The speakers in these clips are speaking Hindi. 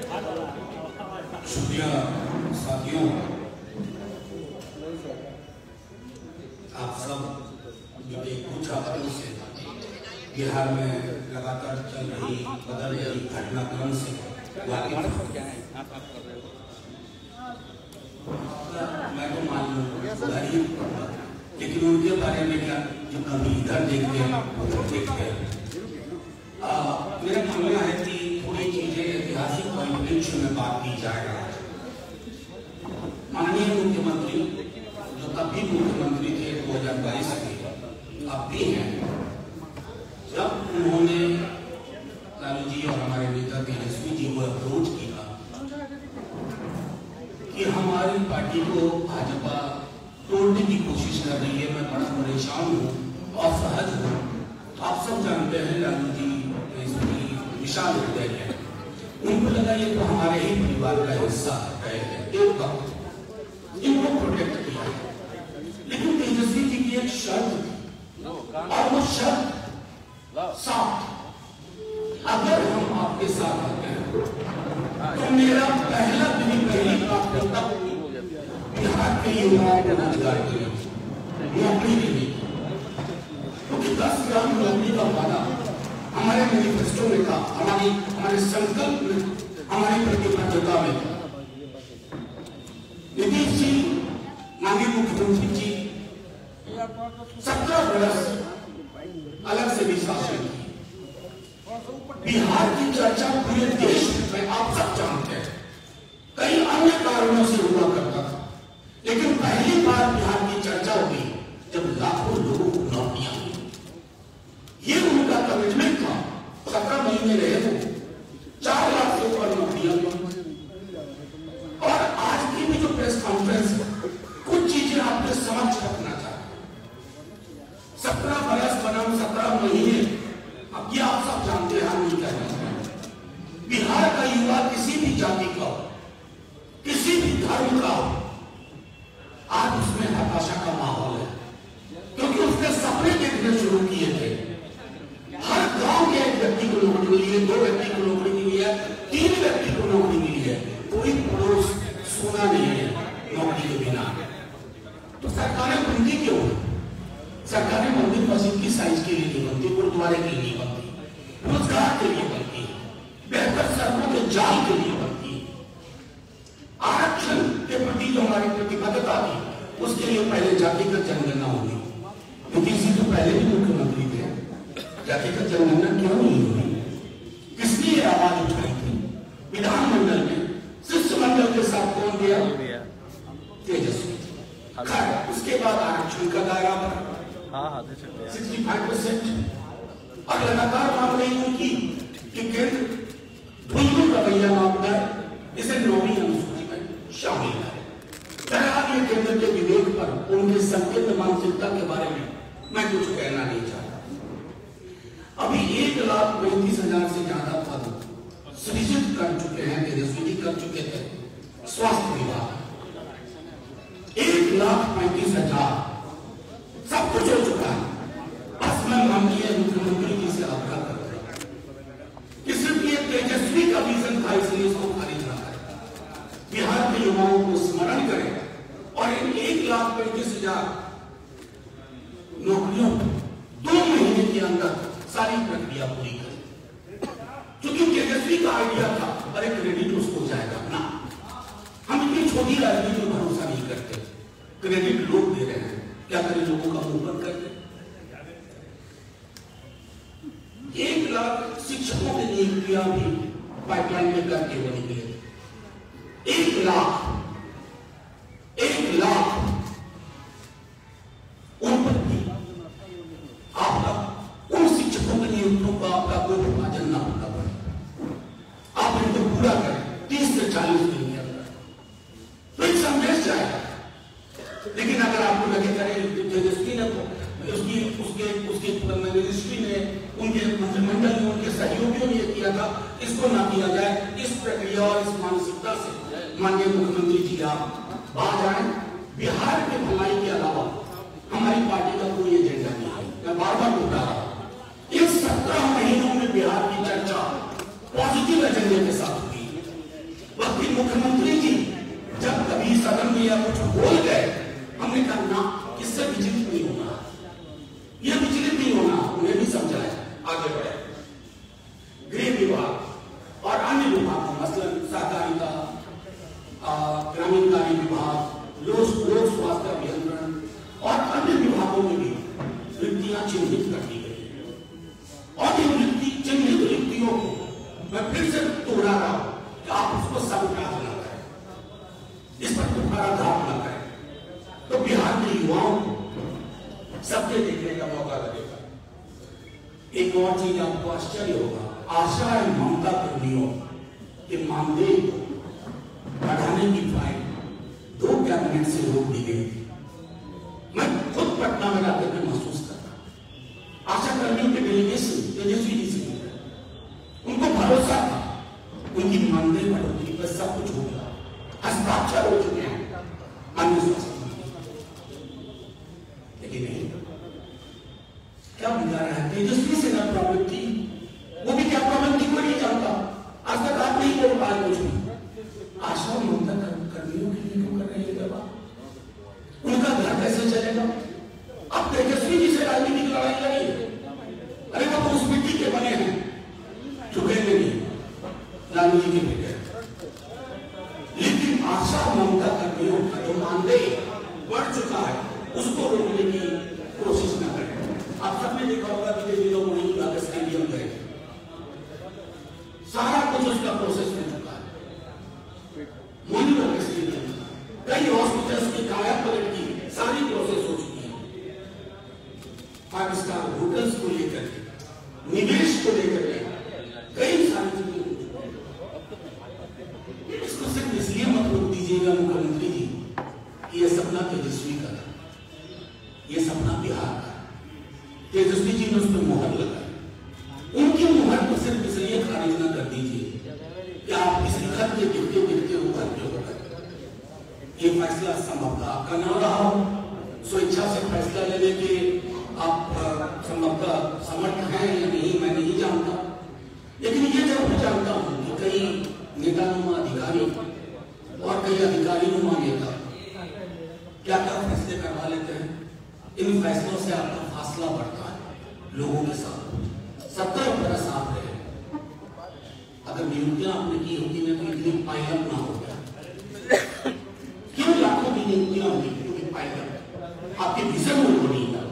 शुक्रिया साथियों, आप सब बीते कुछ हफ्तों से बिहार में लगातार चल रही बदल रही घटनाक्रम से मैं तो मालूम लेकिन उनके बारे में क्या जो कभी इधर देखते हैं उधर देखते हैं। मेरा मानना है कि थोड़ी चीजें ऐतिहासिक परिप्रेक्ष्य में बात की जाएगा। माननीय मुख्यमंत्री जो तब भी मुख्यमंत्री थे 2022 के, अब भी हैं, जब उन्होंने लालू जी और हमारे नेता तेजस्वी जी को अप्रोच किया कि हमारी पार्टी को भाजपा तोड़ने की कोशिश कर रही है, मैं बड़ा परेशान हूँ, असहज हूँ। तो आप सब जानते हैं लालू जी विशाल हृदय है, उनको लगा ये तो हमारे ही परिवार का हिस्सा है, एक वक्त इनको प्रोटेक्ट किया। लेकिन तेजस्वी जी की एक शर्त थी और वो शर्त साफ, अगर हम आपके साथ आते हैं तो मेरा पहला दिन पहली प्राथमिकता बिहार के युवाओं को रोजगार देना, नौकरी देने की, क्योंकि 10 लाख नौकरी का वादा हमारे मैनिफेस्टो में था, हमारे संकल्प में, हमारी प्रतिबद्धता में था। नीतीश जी, माननीय मुख्यमंत्री जी 17 वर्ष अलग से भी शासन की। बिहार की चर्चा पूरे देश में आप सब जानते हैं, कई अन्य कारणों से हुआ करता था, लेकिन पहली बार बिहार की चर्चा हुई जब लाखों लोगों को नौकरियां मिली। ये उनका कमिटमेंट था। 17 महीने रहे वो, 4 लाख से ऊपर नौकरियां मिली। और आज की भी जो प्रेस कॉन्फ्रेंस है, कुछ चीजें आपके समझ रखना चाहते हैं। 17 बरस बनाम 17 महीने, अब ये आप सब जानते हैं, हम नहीं कह रहे हैं। बिहार का युवा किसी भी जाति का हो, किसी भी धर्म का हो, आज उसमें हताशा का माहौल है, क्योंकि उसने सपने देखने शुरू किए थे। हर गांव के एक व्यक्ति को नौकरी मिली है, 2 व्यक्ति को नौकरी मिली है, 3 व्यक्ति को नौकरी मिली है, कोई पड़ोस सोना नहीं है नौकरी के बिना। तो सरकारें बनती क्यों? सरकारें मंदिर मस्जिद की साइज के लिए नहीं बनती, गुरुद्वारे के लिए बनती, रोजगार के लिए बनती, बेहतर सड़कों के जाल के लिए बनती। आरक्षण के प्रति जो हमारी प्रतिबद्धता थी, उसके लिए पहले जातिगत जनगणना होगी। नीतीश जी तो पहले भी मुख्यमंत्री थे, जातिगत जनगणना क्यों नहीं हुई? किसने ये आवाज उठाई थी? विधानमंडल में शिष्टमंडल के साथ कौन गया? तेजस्वी। उसके बाद आरक्षण का दायरा बढ़ा 65%, और लगातार मांग रही उनकी कि केंद्र धुंधलू रवैया मांगता है, इसे 9वीं अनुसूची में शामिल है। बहरहाल ये केंद्र के विवेक पर, उनके संकीर्ण मानसिकता के बारे में मैं कुछ कहना नहीं चाहता। अभी 1,35,000 से ज्यादा पद सृजित कर चुके हैं, तेजस्वी जी कर चुके थे। स्वास्थ्य विभाग 1,35,000 सब कुछ हो चुका है। बस मैं माननीय मुख्यमंत्री जी से आग्रह करता हूं कि सिर्फ ये तेजस्वी का विजन था, इसलिए इसको खारिज ना करें। बिहार के युवाओं को स्मरण करें और इन 1,35,000 नौकरियों 2 महीने के अंदर सारी प्रक्रिया पूरी करें। क्योंकि तेजस्वी का आइडिया था, अरे क्रेडिट उसको जाएगा ना, हम इतनी छोटी राजनीति में भरोसा नहीं करते, क्रेडिट लोग दे रहे हैं, क्या करें, लोगों का मुंह बंद करके। 1 लाख शिक्षकों की नियुक्तियां भी पाइपलाइन में करके वो निकले। 1 लाख उन पर भी आपका, उन शिक्षकों की नियुक्तियों का आपका कोई विभाजन ना होना पड़े, आप इनको पूरा करें 30 से 40 दिन के अंदर, तो एक संदेश जाएगा। लेकिन अगर आपको लगे करें तेजस्वी ने उसके मिनिस्ट्री ने, उनके मंत्रिमंडल ने, उनके सहयोगियों ने किया था, इसको ना किया जाए, इस प्रक्रिया और इस मानसिकता से माननीय मुख्यमंत्री जी आप बाहर आए। बिहार के भलाई के अलावा हमारी पार्टी का कोई एजेंडा नहीं है, मैं बार बार बता रहा हूं। इन 17 महीनों में बिहार की चर्चा पॉजिटिव एजेंडे के साथ हुई। मुख्यमंत्री जी जब कभी सदन में या कुछ बोल गए, हमने कहा ना, इससे विचलित नहीं होना, यह विचलित नहीं होना, उन्हें भी समझाया, आगे बढ़े। गृह विभाग और अन्य विभागों, मसलन सहकारिता, ग्रामीण कार्य विभाग, लोक स्वास्थ्य अभियंत्रण और अन्य विभागों में भी रिक्तियां चिन्हित कर दी गई और इन चिन्हित रिक्तियों को मैं फिर से दोहरा रहा हूं कि आप उसको सबका न करें, इस पर तुम्हारा धाप न करें, तो बिहार के युवाओं को सबके देखने का मौका लगेगा। एक और चीज आपको आश्चर्य होगा, आशा एवं ममता कर्मियों के मानदेय को बढ़ाने की फाइल 2 कैबिनेट से रोक दी गई। मैं खुद पटना में जाकर के महसूस करता, आशा कर्मियों के डेलीगेशन तेजस्वी जी से उनको भरोसा था, उनकी मानदेय बढ़ोतरी पर सब कुछ होगा, हस्ताक्षर हो चुके हैं अन्य स्वास्थ्य मंत्री, लेकिन नहीं, क्या बिगाड़ा है? तेजस्वी से ना प्रॉब्लम थी, वो भी क्या प्रॉब्लम थी कोई नहीं जानता, आज तक आप नहीं बोल पाए कुछ भी। आशा ममता कर्मियों के लिए क्यों कर रहे हैं दवा? उनका घर कैसे चलेगा? अब तेजस्वी जी से राजनीतिक लड़ाई लड़ी, अरे वो तो उस मिट्टी के बने हैं, झुकेंगे नहीं, लालू जी के बेटे। लेकिन आशा ममता कर्मियों का जो मानदेय बढ़ चुका है, उसको रोकने की कोशिश न करें। आप सबने देखा होगा कि दिनों में नहीं स्टेडियम गए, सारा कुछ उसका प्रोसेस में चुका है, मोनिटर स्टेडियम, कई हॉस्पिटल्स की काया पलट की सारी प्रोसेस हो चुकी है। 5 स्टार होटल्स को लेकर के, निवेश को लेकर के कई सारी चीजें हो चुकी है। इसको सिर्फ इसलिए मत रोक दीजिएगा मुख्यमंत्री जी कि यह सपना तेजस्वी का था, यह सपना बिहार का। तेजस्वी जी ने उस पर मोहर लगाई, उनकी मुहर को सिर्फ इसलिए खारिज न कर दीजिए कि आप इस लिखत के गिरते गिरते ऊपर जो होगा, ये फैसला संभवतः आपका ना रहा हो, स्वेच्छा से फैसला लेने के आप संभवतः समर्थ हैं या नहीं, मैं नहीं जानता, लेकिन ये जरूर जानता हूं कि कई नेतानुमा अधिकारी और कई अधिकारी-नुमा नेता क्या क्या फैसले करवा लेते हैं। इन फैसलों से आपका फासला बढ़ता है लोगों के साथ। 17 बरस आप रहे, अगर नियुक्तियां आपने की होती है तो इतनी पायलट ना होता। क्यों लाखों की नियुक्तियां हुई? क्योंकि पायलट आपके विजन में नहीं था,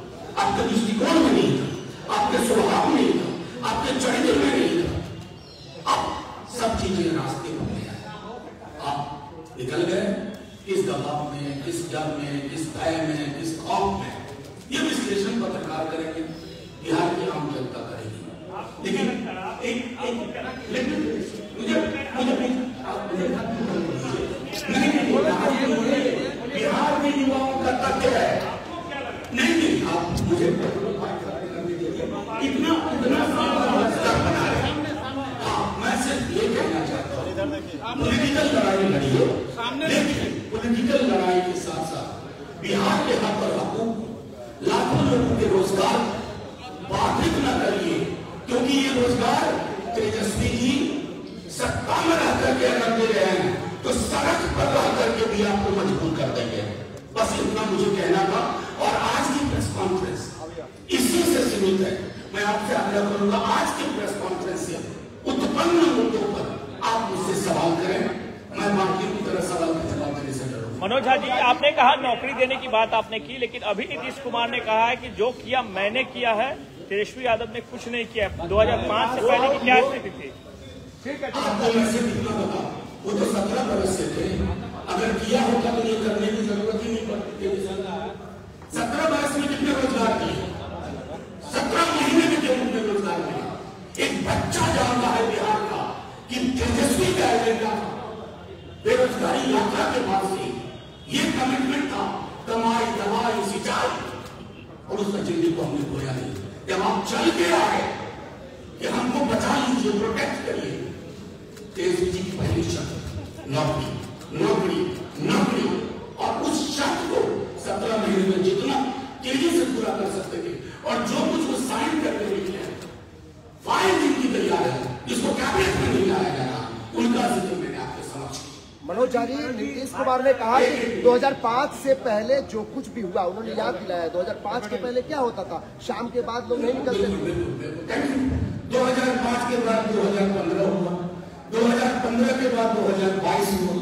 आपके दृष्टिकोण में नहीं था, आपके स्वभाव में नहीं था, आपके चरित्र में नहीं था। अब सब चीजें रास्ते में ले आए, आप निकल गए किस दबाव में, किस डर में, किस भय में, किस खौफ में, ये विश्लेषण पत्रकार करेंगे, बिहार की आम जनता करेगी। लेकिन बिहार में युवाओं का तथ्य है, नहीं आप मुझे इतना बना रहे। हाँ, मैं सिर्फ ये कहना चाहता हूँ, पॉलिटिकल लड़ाई लड़िए, लेकिन पॉलिटिकल लड़ाई के साथ साथ बिहार के हक और हकूक, लाखों लोगों के रोजगार बाधित न करिए, क्योंकि ये रोजगार तेजस्वी जी सत्ता में रह करके अगर दे रहे हैं तो सड़क पर रह करके भी आपको मजबूर कर देंगे। बस इतना मुझे कहना था। और आज की प्रेस कॉन्फ्रेंस इसी से सीमित है। मैं आपसे आग्रह करूंगा, आज की प्रेस कॉन्फ्रेंस से उत्पन्न मुद्दों पर आप मुझसे सवाल करें, मैं बाकी की तरह सवाल का जवाब देने से डरूंगा। मनोज झा जी, आपने कहा नौकरी देने की बात आपने की, लेकिन अभी नीतीश कुमार ने कहा है कि जो किया मैंने किया है, तेजस्वी यादव ने कुछ नहीं किया। 2005 से पहले की क्या स्थिति थी? आपको ऐसे कितना बता, वो तो 17 बरस से थे, अगर किया होता तो ये करने की जरूरत ही नहीं पड़ती। 17 बरस में कितने रोजगार किए? 17 महीने में कितने रोजगार किए? एक बच्चा जानता है बिहार का कि तेजस्वी का एजेंडा था बेरोजगारी यात्रा के बाद से ये कमिटमेंट था, कमाई, दवाई, सिंचाई, और उस एजेंडे को हमने खोया नहीं। जब आप चल के आए कि हमको बचा लीजिए, प्रोटेक्ट करिए, तेजस्वी जी की पहली शर्त नौकरी, नौकरी, नौकरी, और उस शर्त को 17 महीने में जितना तेजी से पूरा कर सकते थे, और जो कुछ वो साइन करके निकले फाइल जिनकी तैयार है, जिसको कैबिनेट में नहीं लाया गया, उनका जिक्र मैंने आपके समक्ष किया। मनोज झा जी, नीतीश कुमार ने कहा कि 2005 से पहले जो कुछ भी हुआ, उन्होंने याद दिलाया 2005 के पहले क्या होता था, शाम के बाद लोग नहीं निकलते थे। 2005 के बाद 2015 हुआ, 2015 के बाद 2022 हुआ,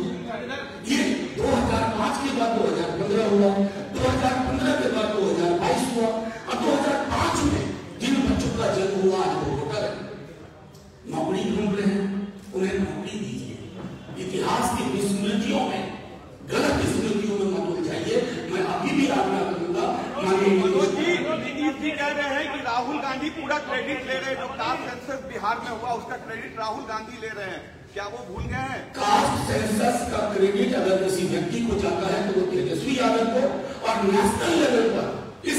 ये 2005 के बाद 2015 हुआ, 2015 के बाद 2022 हुआ, और 2005 में जिन बच्चों का जन्म हुआ आज वो वोटर नौकरी ढूंढ रहे हैं, उन्हें नौकरी दीजिए। इतिहास की विस्मृतियों में, गलत विस्मृतियों में मत उलझाइए। मैं अभी भी आग्रह करूंगा, नीतीश जी कह रहे हैं कि राहुल गांधी पूरा क्रेडिट ले रहे हैं, जो कास्ट सेंसस बिहार में हुआ उसका क्रेडिट राहुल गांधी ले रहे हैं, क्या वो भूल गए हैं? कास्ट सेंसस का क्रेडिट अगर किसी व्यक्ति को जाता है तो वो तेजस्वी यादव को, और नेशनल लेवल पर इस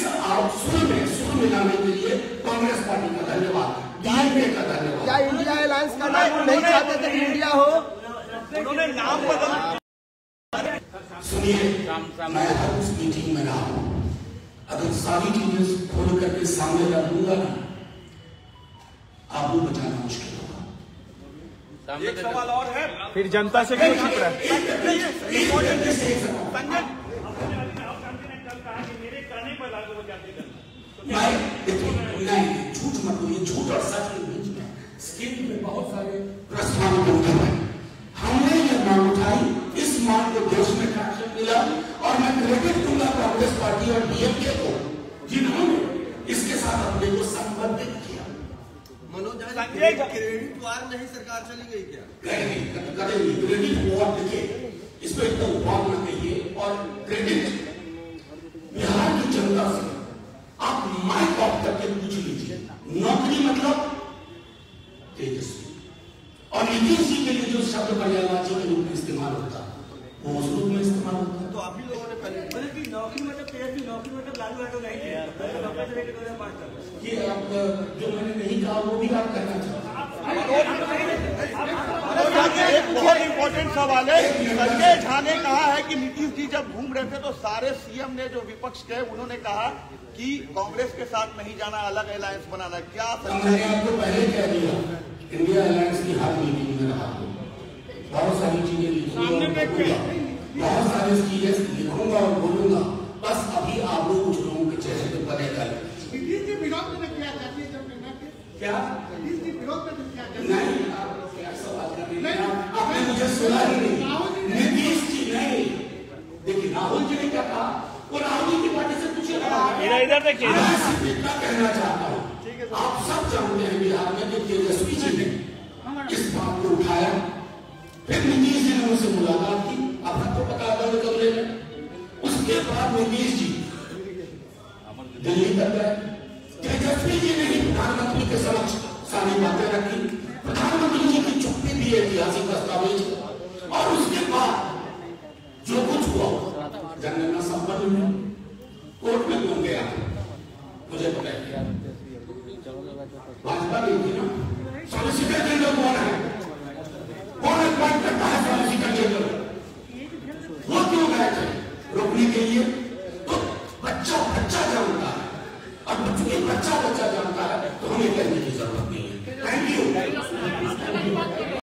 सुर मिलाने के लिए कांग्रेस पार्टी का धन्यवाद, डीएमके का धन्यवाद। क्या इंडिया अलायंस का नाम नहीं चाहते थे कि इंडिया हो? उन्होंने नाम बदल। सुनिए, मैं हर उस मीटिंग में रहा हूं, अगर सारी चीजें खोल करके सामने रख दूंगा ना, आपको बचाना मुश्किल होगा। एक सवाल और है, फिर जनता से क्यों छिप रहा है? नहीं, झूठ मत बोलिए, झूठ और सच के बीच में स्किल में बहुत सारे प्रश्न बंधन है। हमने ये मांग उठाई, इस मांग को देश में ट्रैक्शन मिला, और मैं क्रेडिट दूंगा कांग्रेस पार्टी और डीएमके को, जिन्होंने इसके साथ अपने को संबंधित किया। मनोज झा क्रेडिट वार में ही सरकार चली गई क्या? करेंगे क्रेडिट वॉर, देखिए इस पर एकदम वॉर न कहिए, और क्रेडिट बिहार की जनता से आप माइक ऑफ करके पूछ लीजिए, नौकरी मतलब तेजस्वी, और नीतीश जी के लिए जो शब्द पर्यायवाची के रूप में इस्तेमाल होता है वो उस रूप में इस्तेमाल होता है। तो आप ही लोगों ने पहले नौकरी मतलब तेजस्वी, नौकरी मतलब लालू यादव नहीं थे, ये आप जो मैंने नहीं कहा वो भी आप कहना चाहते एक बहुत इंपॉर्टेंट सवाल है। संजय झा ने कहा है कि नीतीश जी जब घूम रहे थे तो सारे सीएम ने, जो विपक्ष के, उन्होंने कहा कि कांग्रेस के साथ नहीं जाना, अलग अलायंस बनाना। क्या मैंने आपको पहले कह दिया, इंडिया अलायंस की हर मीटिंग में रहा, बहुत सारी चीजें लिखूंगा, बहुत सारी चीजें लिखूंगा और बोलूंगा, बस अभी आप लोग कुछ लोगों के चेहरे पे बनेगा। क्या नहीं, आप क्या सवाल कर रहे हैं? आपने मुझे सुना ही नहीं। नीतीश जी नहीं, देखिए राहुल जी ने क्या कहा, वो राहुल जी की पार्टी से पूछे। इधर देखिए, मैं सिर्फ इतना कहना चाहता हूँ, आप सब जानते हैं बिहार में कि तेजस्वी जी ने किस बात को उठाया, फिर नीतीश जी ने उनसे मुलाकात की, आपको पता है बंद कमरे में। उसके बाद नीतीश जी दिल्ली तक गए, तेजस्वी जी ने ही प्रधानमंत्री के समक्ष सारी बातें रखी, प्रधानमंत्री जी की चुप्पी भी ऐतिहासिक दस्तावेज, और उसके बाद जो कुछ हुआ जनगणना संपन्न हुई, कोर्ट में कौन गया मुझे पता है, भाजपा नहीं थी ना। सॉलिसिटर जनरल कौन है, कौन अपॉइंट करता है सॉलिसिटर जनरल, वो क्यों गए थे? रोकने के लिए